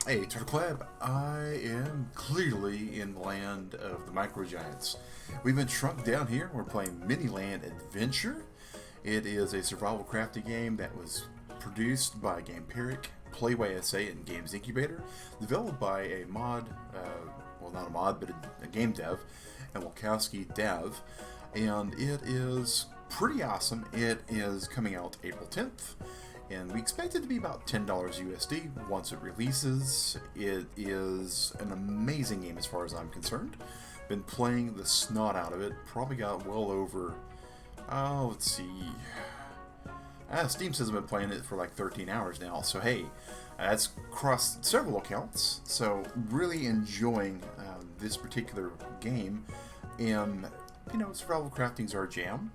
Hey, Turtle Club, I am clearly in the land of the micro giants. We've been shrunk down here. We're playing Miniland Adventure. It is a survival crafting game that was produced by Gameparic, PlayWay S.A, and Games Incubator, developed by a mod, well, not a mod, but a game dev, Imilkowski Dev, and it is pretty awesome. It is coming out April 10th. And we expect it to be about $10 USD once it releases. It is an amazing game as far as I'm concerned. Been playing the snot out of it. Probably got well over, let's see. Steam says I've been playing it for like 13 hours now. So hey, that's crossed several accounts. So really enjoying this particular game. And, you know, survival crafting's our jam.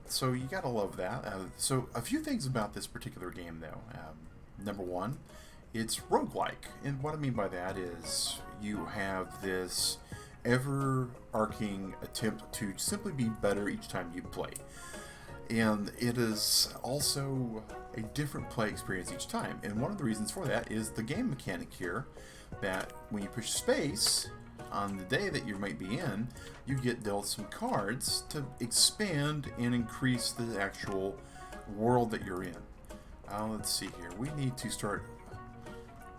So you gotta love that. So a few things about this particular game though. Number one, it's roguelike. And what I mean by that is you have this ever-arcing attempt to simply be better each time you play. And it is also a different play experience each time. And one of the reasons for that is the game mechanic here, that when you push space on the day that you might be in, you get dealt some cards to expand and increase the actual world that you're in. Let's see here. We need to start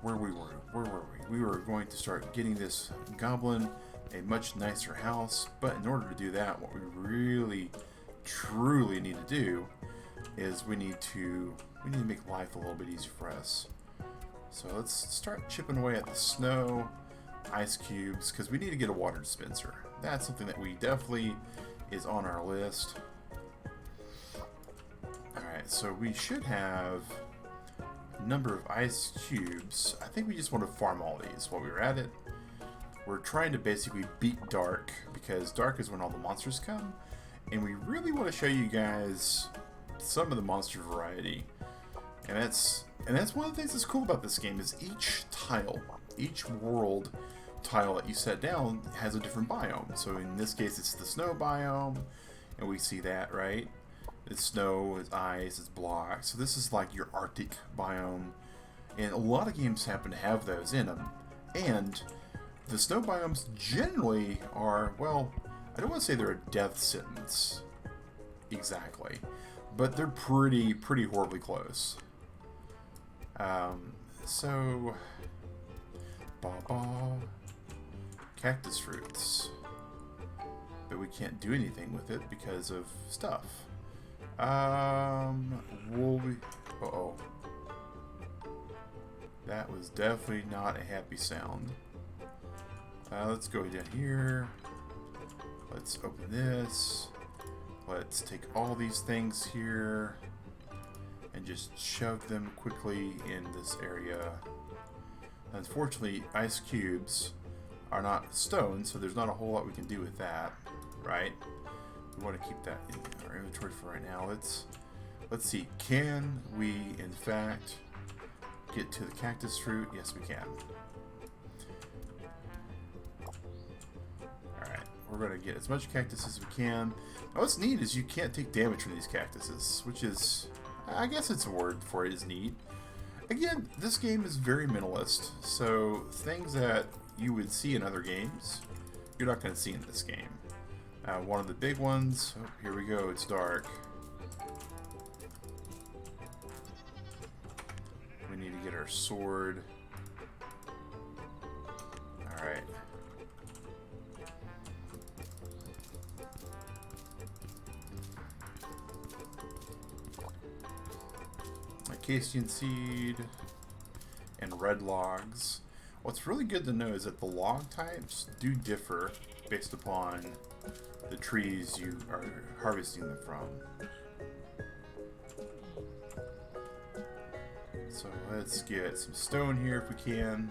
where we were. Where were we? We were going to start getting this goblin a much nicer house, but in order to do that, what we really, truly need to do is we need to make life a little bit easier for us. So let's start chipping away at the snow. Ice cubes, because we need to get a water dispenser. That's something that we definitely is on our list. Alright, so we should have a number of ice cubes. I think we just want to farm all these while we're at it. We're trying to basically beat dark, because dark is when all the monsters come, and we really want to show you guys some of the monster variety. And that's one of the things that's cool about this game is each tile, each world tile that you set down has a different biome. So in this case it's the snow biome, and we see that, right? It's snow, it's ice, it's blocks. So this is like your Arctic biome, and a lot of games happen to have those in them. And the snow biomes generally are, well, I don't want to say they're a death sentence exactly, but they're pretty horribly close. So cactus fruits, but we can't do anything with it because of stuff. Uh-oh, that was definitely not a happy sound. Let's go down here. Let's open this. Let's take all these things here and just shove them quickly in this area. Unfortunately, ice cubes are not stone, so there's not a whole lot we can do with that, right? We want to keep that in our inventory for right now. Let's see, can we in fact get to the cactus fruit? Yes, we can. Alright, we're going to get as much cactus as we can. Now what's neat is you can't take damage from these cactuses, which is, I guess it's a word for it, is neat. Again, this game is very minimalist, so things that you would see in other games, you're not going to see in this game. One of the big ones, oh, here we go, it's dark. We need to get our sword. Alright. Acacian seed and red logs. What's really good to know is that the log types do differ based upon the trees you are harvesting them from. So let's get some stone here if we can,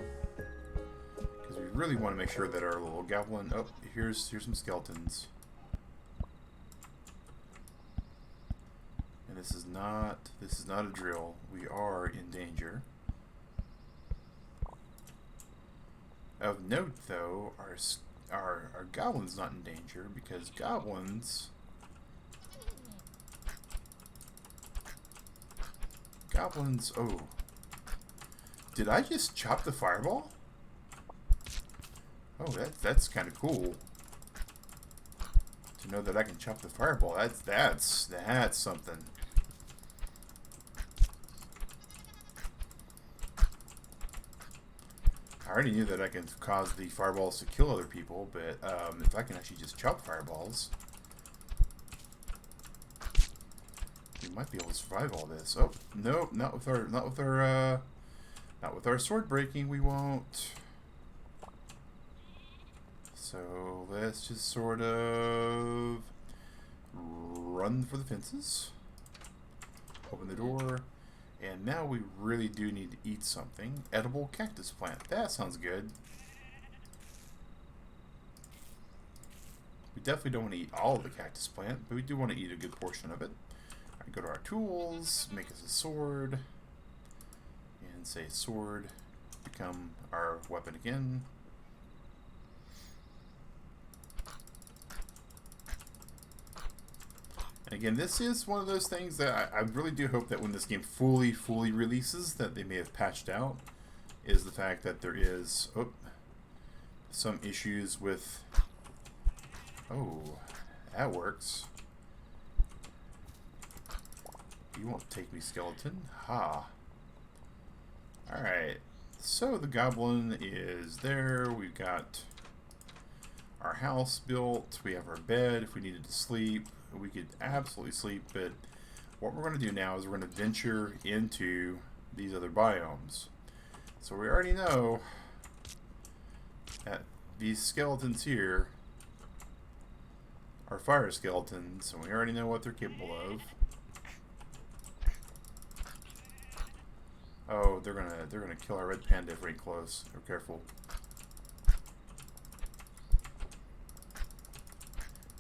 because we really want to make sure that our little goblin. Oh, here's some skeletons. And this is not a drill. We are in danger. Of note, though, our goblin's not in danger, because goblins Did I just chop the fireball? Oh, that's kind of cool. To know that I can chop the fireball, that's something. I already knew that I can cause the fireballs to kill other people, but if I can actually just chop fireballs, we might be able to survive all this. Oh no, not with our sword breaking. We won't. So let's just sort of run for the fences, open the door, and now we really do need to eat something. Edible cactus plant. That sounds good. We definitely don't want to eat all of the cactus plant, but we do want to eat a good portion of it. Alright, go to our tools, make us a sword, and say sword, become our weapon again. And again, this is one of those things that I really do hope that when this game fully releases, that they may have patched out, is the fact that there is some issues with... Oh, that works. You won't take me, skeleton. Ha. Alright, so the goblin is there. We've got our house built. We have our bed if we needed to sleep. We could absolutely sleep, but what we're going to do now is we're going to venture into these other biomes. So we already know that these skeletons here are fire skeletons, and we already know what they're capable of. Oh, they're gonna kill our red panda if we're close. Be careful.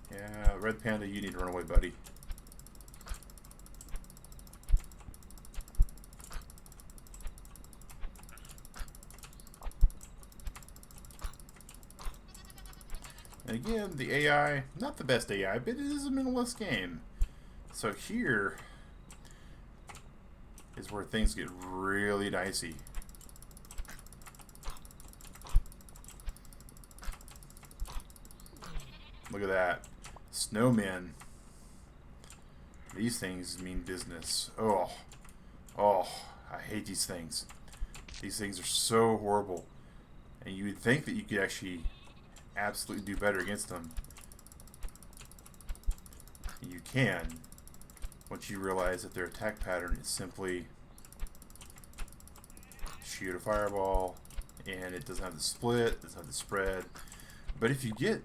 Yeah, red panda, you need to run away, buddy. And again, the AI, not the best AI, but it is a minimalist game. So here is where things get really dicey. Look at that. Snowmen. These things mean business. Oh, I hate these things. These things are so horrible. And you would think that you could actually absolutely do better against them. You can, once you realize that their attack pattern is simply shoot a fireball, and it doesn't have the split, it doesn't have the spread. But if you get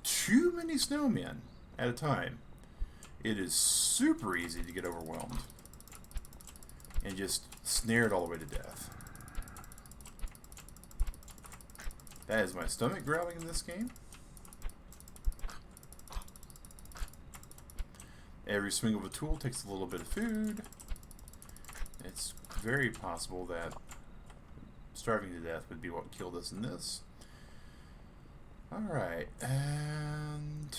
too many snowmen at a time, it is super easy to get overwhelmed and just snared all the way to death. That is my stomach growling in this game. Every swing of a tool takes a little bit of food. It's very possible that starving to death would be what killed us in this. Alright, and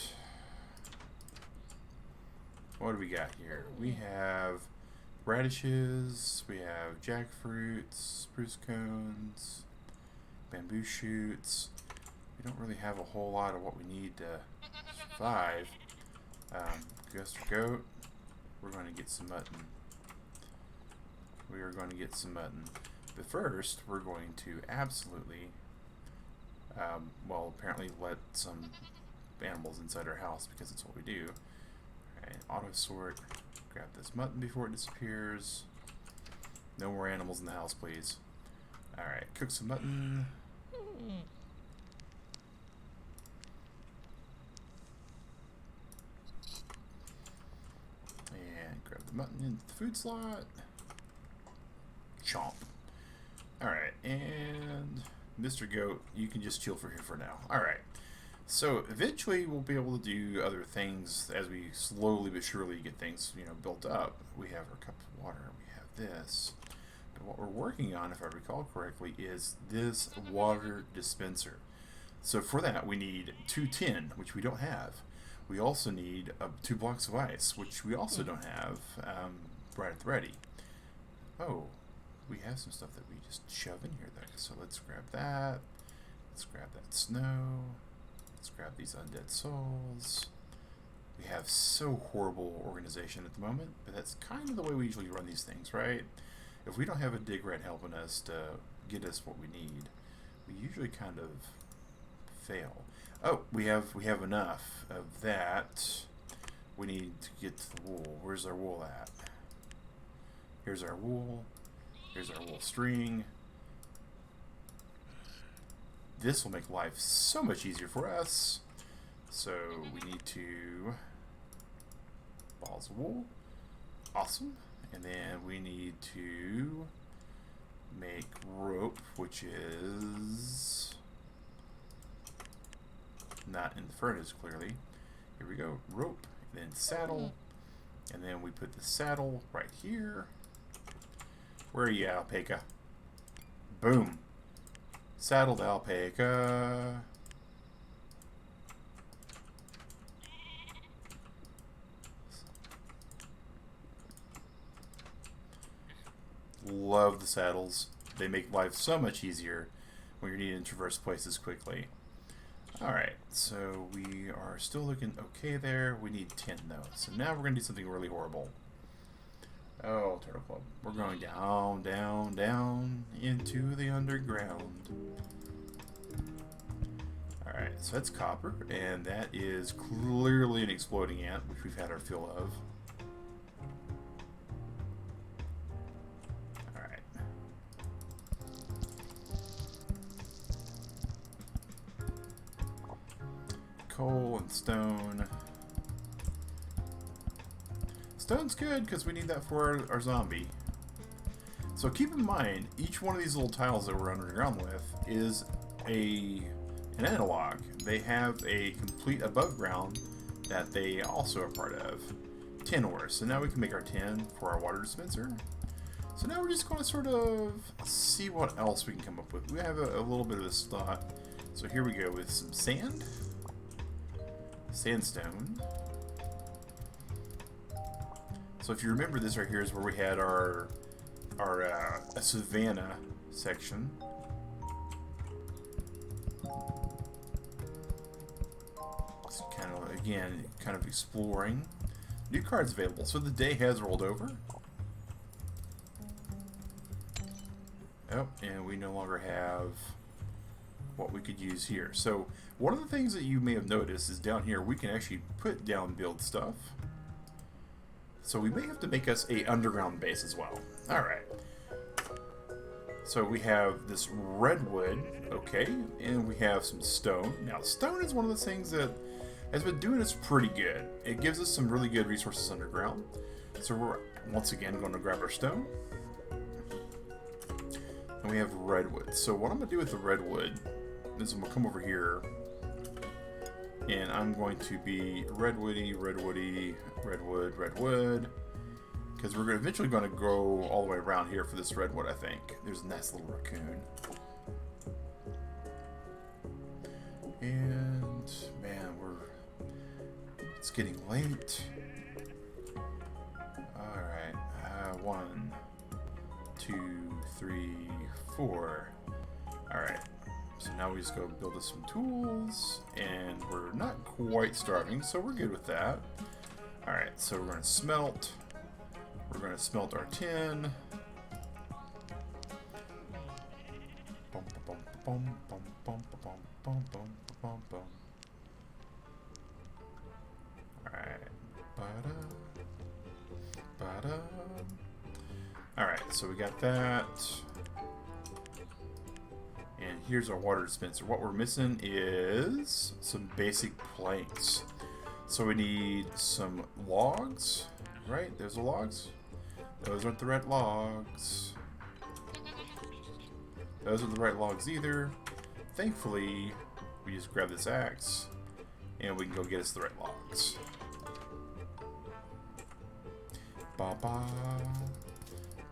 what do we got here? We have radishes, we have jackfruits, spruce cones, bamboo shoots. We don't really have a whole lot of what we need to survive. Ghost or goat, we're going to get some mutton. We are going to get some mutton. But first, we're going to absolutely, well, apparently let some animals inside our house because it's what we do. Alright, auto sort. Grab this mutton before it disappears. No more animals in the house, please. Alright, cook some mutton. And grab the mutton into the food slot. Chomp. Alright, and Mr. Goat, you can just chill for here for now. Alright, so eventually we'll be able to do other things as we slowly but surely get things, built up. We have our cup of water, we have this. But what we're working on, if I recall correctly, is this water dispenser. So for that, we need 2 tin, which we don't have. We also need 2 blocks of ice, which we also don't have right at the ready. Oh, we have some stuff that we just shove in here though. So let's grab that. Let's grab that snow. Let's grab these undead souls. We have so horrible organization at the moment, but that's kind of the way we usually run these things, right? If we don't have a dig rat helping us to get us what we need, we usually kind of fail. Oh, we have enough of that. We need to get to the wool. Where's our wool at? Here's our wool. Here's our wool string. This will make life so much easier for us. So we need to balls of wool. Awesome. And then we need to make rope, which is not in the furnace clearly. Here we go. Rope. And then saddle. And then we put the saddle right here. Where are you, alpaca? Boom. Saddled alpaca. Love the saddles. They make life so much easier when you're needing to traverse places quickly. Alright, so we are still looking okay there. We need 10 though. So now we're going to do something really horrible. Oh, Turtle Club. We're going down, down, down into the underground. Alright, so that's copper, and that is clearly an exploding ant, which we've had our fill of. Alright. Coal and stone. Stone's good because we need that for our zombie. So keep in mind, each one of these little tiles that we're underground with is an analog. They have a complete above ground that they also are part of. Tin ore. So now we can make our tin for our water dispenser. So now we're just going to sort of see what else we can come up with. We have a little bit of this thought. So here we go with some sand. Sandstone. So if you remember, this right here is where we had our savanna section. It's kind of, again, kind of exploring. New cards available. So the day has rolled over. Oh, and we no longer have what we could use here. So one of the things that you may have noticed is down here we can actually put down build stuff. So we may have to make us a underground base as well. Alright. So we have this redwood, okay, and we have some stone. Now stone is one of those things that has been doing us pretty good. It gives us some really good resources underground. So we're once again going to grab our stone. And we have redwood. So what I'm going to do with the redwood is I'm going to come over here and I'm going to be redwoody, redwoody, redwood, redwood, because we're eventually going to go all the way around here for this redwood, I think. There's a nice little raccoon. And, man, it's getting late. Alright, 1, 2, 3, 4. Alright. So now we just go build us some tools, and we're not quite starving, so we're good with that. Alright, so we're going to smelt. We're going to smelt our tin. Alright. Alright, so we got that. And here's our water dispenser. What we're missing is some basic planks. So we need some logs, right? There's the logs. Those aren't the right logs. Those aren't the right logs either. Thankfully, we just grab this axe and we can go get us the right logs. Ba-ba.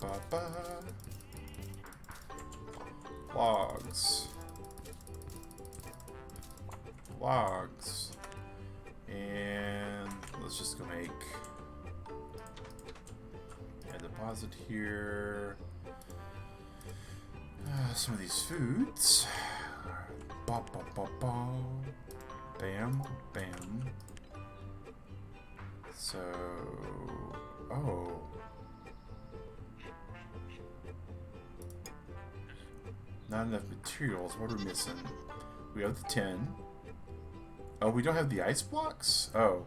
Ba-ba. Logs. Logs. And let's just go make a deposit here. some of these foods. Ba, ba, ba, ba. Bam, bam. So, oh. Not enough materials. What are we missing? We have the 10. Oh, we don't have the ice blocks? Oh,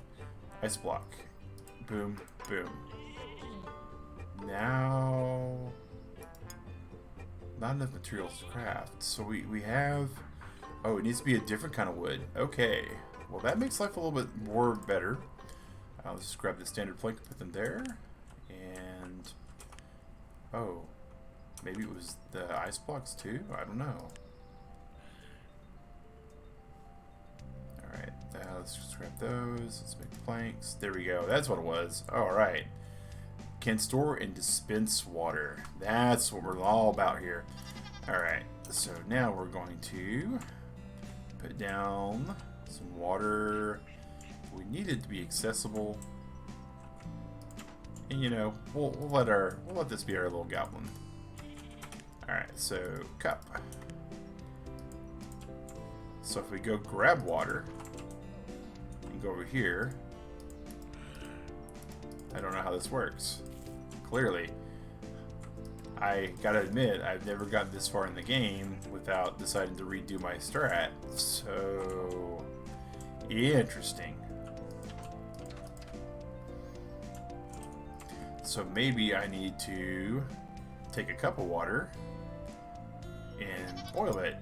ice block. Boom, boom. Now, not enough materials to craft. So we have, oh, it needs to be a different kind of wood. Okay, well that makes life a little bit more better. Let's just grab the standard plank and put them there. And, oh, maybe it was the ice blocks too? I don't know. Alright, let's just grab those. Let's make planks. There we go. That's what it was. Alright. Can store and dispense water. That's what we're all about here. Alright, so now we're going to put down some water. We need it to be accessible. And you know, we'll let this be our little goblin. Alright, so cup. So if we go grab water and go over here, I don't know how this works. Clearly, I gotta admit, I've never gotten this far in the game without deciding to redo my strat. So, interesting. So maybe I need to take a cup of water and boil it.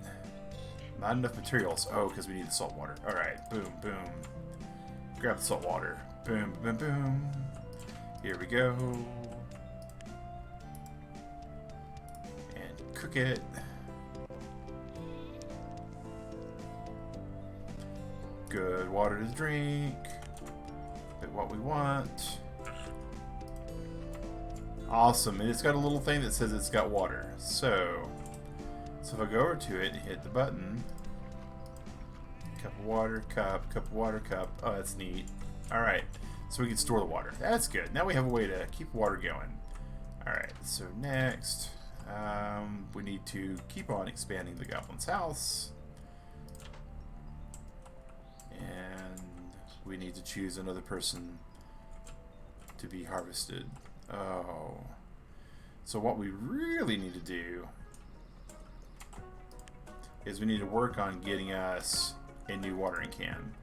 Not enough materials. Oh, because we need the salt water. Alright, boom, boom. Grab the salt water. Boom, boom, boom. Here we go. And cook it. Good water to drink. But what we want. Awesome. And it's got a little thing that says it's got water. So if I go over to it and hit the button. Cup of water, cup of water, cup. Oh, that's neat. Alright. So we can store the water. That's good. Now we have a way to keep water going. Alright, so next, we need to keep on expanding the goblin's house. And we need to choose another person to be harvested. Oh. So what we really need to do is we need to work on getting us a new watering can.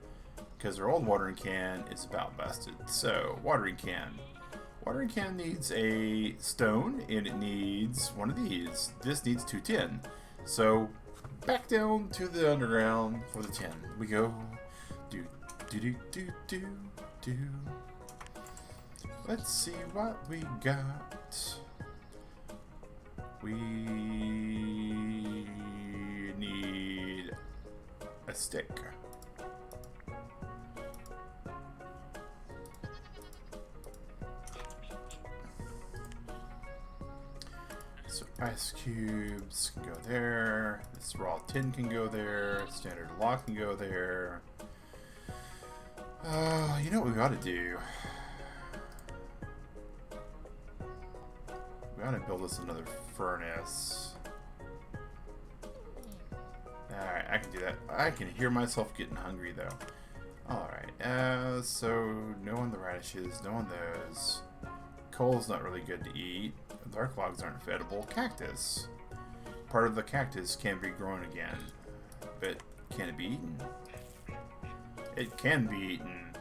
Because our old watering can is about busted. So, watering can. Watering can needs a stone, and it needs one of these. This needs 2 tin. So, back down to the underground for the tin. We go. Do, do, do, do, do, do. Let's see what we got. We need a stick. So ice cubes can go there. This raw tin can go there. Standard lock can go there. You know what we ought to do? We ought to build us another furnace. Alright, I can do that. I can hear myself getting hungry though. Alright, so no on the radishes, no on those. Coal's not really good to eat. Dark logs aren't edible. Cactus. Part of the cactus can be grown again. But can it be eaten? It can be eaten.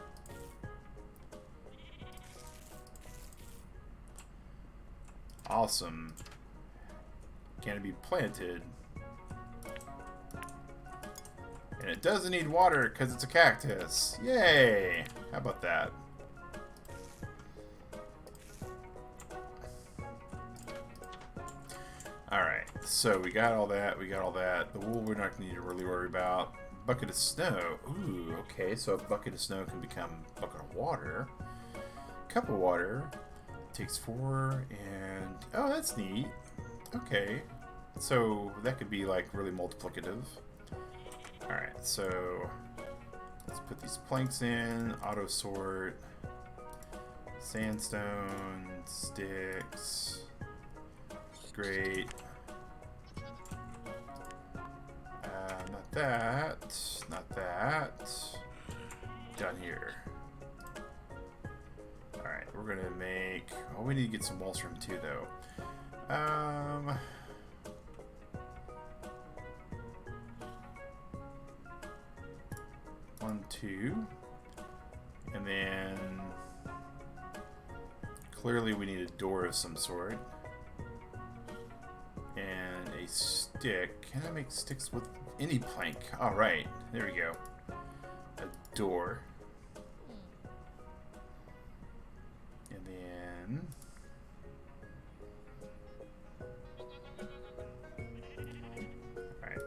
Awesome. Can it be planted? And it doesn't need water because it's a cactus. Yay! How about that? Alright, so we got all that, The wool we're not going to need to really worry about. Bucket of snow. Ooh, okay, so a bucket of snow can become a bucket of water. Cup of water. Takes 4, and... oh, that's neat. Okay. So, that could be, like, really multiplicative. Alright, so... let's put these planks in. Auto sort. Sandstone. Sticks. Great. that. Not that. Down here. Alright, we're gonna make... Oh, we need to get some walls from too, though. 1, 2. And then... Clearly we need a door of some sort. And a stick. Can I make sticks with any plank? Alright, there we go. A door. And then... Alright.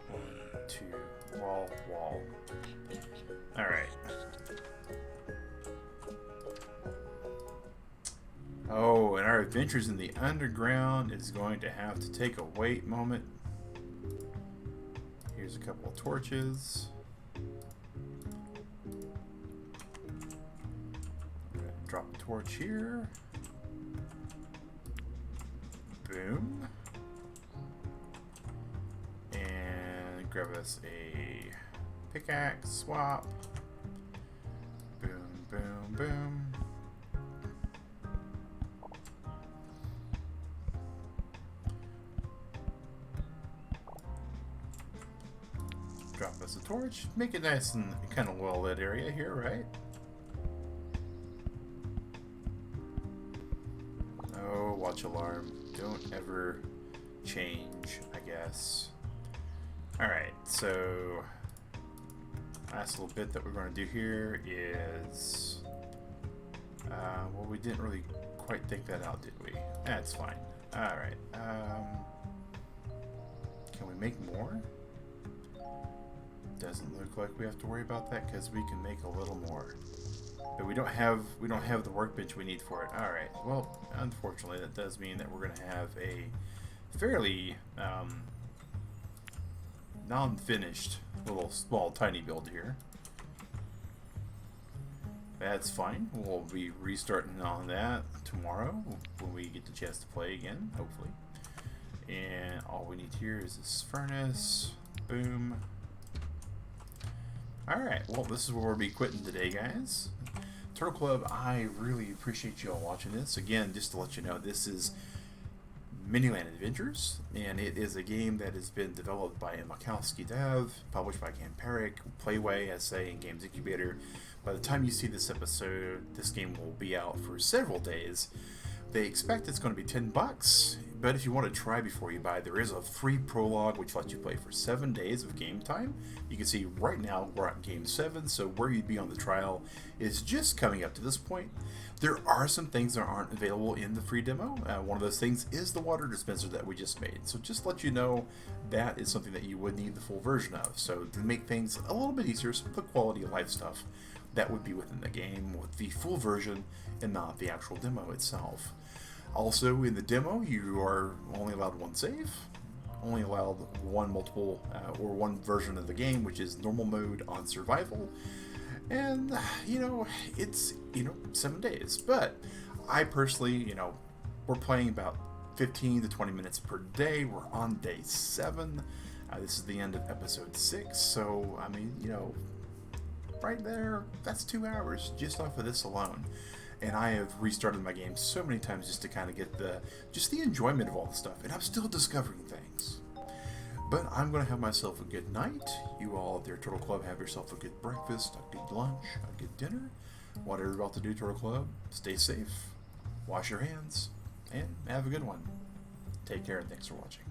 1, 2, wall. Alright. Oh, and our adventures in the underground is going to have to take a wait moment. Here's a couple of torches. Drop a torch here. Boom. And grab us a pickaxe swap. Boom, boom, boom. Drop us a torch. Make it nice and kind of well lit area here, right? Oh, watch alarm. Don't ever change, I guess. Alright, so last little bit that we're going to do here is well, we didn't really quite think that out, did we? That's fine. Alright, can we make more? Doesn't look like we have to worry about that because we can make a little more, but we don't have the workbench we need for it. All right. Well, unfortunately, that does mean that we're going to have a fairly non-finished little small tiny build here. That's fine. We'll be restarting on that tomorrow when we get the chance to play again, hopefully. And all we need here is this furnace. Boom. Alright, well, this is where we'll be quitting today, guys. Turtle Club, I really appreciate you all watching this. Again, just to let you know, this is Miniland Adventures, and it is a game that has been developed by Imilkowski Dev, published by Gameparic, PlayWay S.A, and Games Incubator. By the time you see this episode, this game will be out for several days. They expect it's going to be $10, but if you want to try before you buy, there is a free prologue which lets you play for 7 days of game time. You can see right now we're at game 7, so where you'd be on the trial is just coming up to this point. There are some things that aren't available in the free demo. One of those things is the water dispenser that we just made. So just to let you know, that is something that you would need the full version of. So to make things a little bit easier, some of the quality of life stuff that would be within the game with the full version and not the actual demo itself. Also, in the demo, you are only allowed one save, only allowed one multiple or one version of the game, which is normal mode on survival. And, it's, 7 days. But I personally, we're playing about 15 to 20 minutes per day. We're on day 7. This is the end of episode 6. So, I mean, right there, that's 2 hours just off of this alone. And I have restarted my game so many times just to kind of get the enjoyment of all the stuff. And I'm still discovering things. But I'm going to have myself a good night. You all at their Turtle Club have yourself a good breakfast, a good lunch, a good dinner. Whatever you're about to do, Turtle Club, stay safe, wash your hands, and have a good one. Take care and thanks for watching.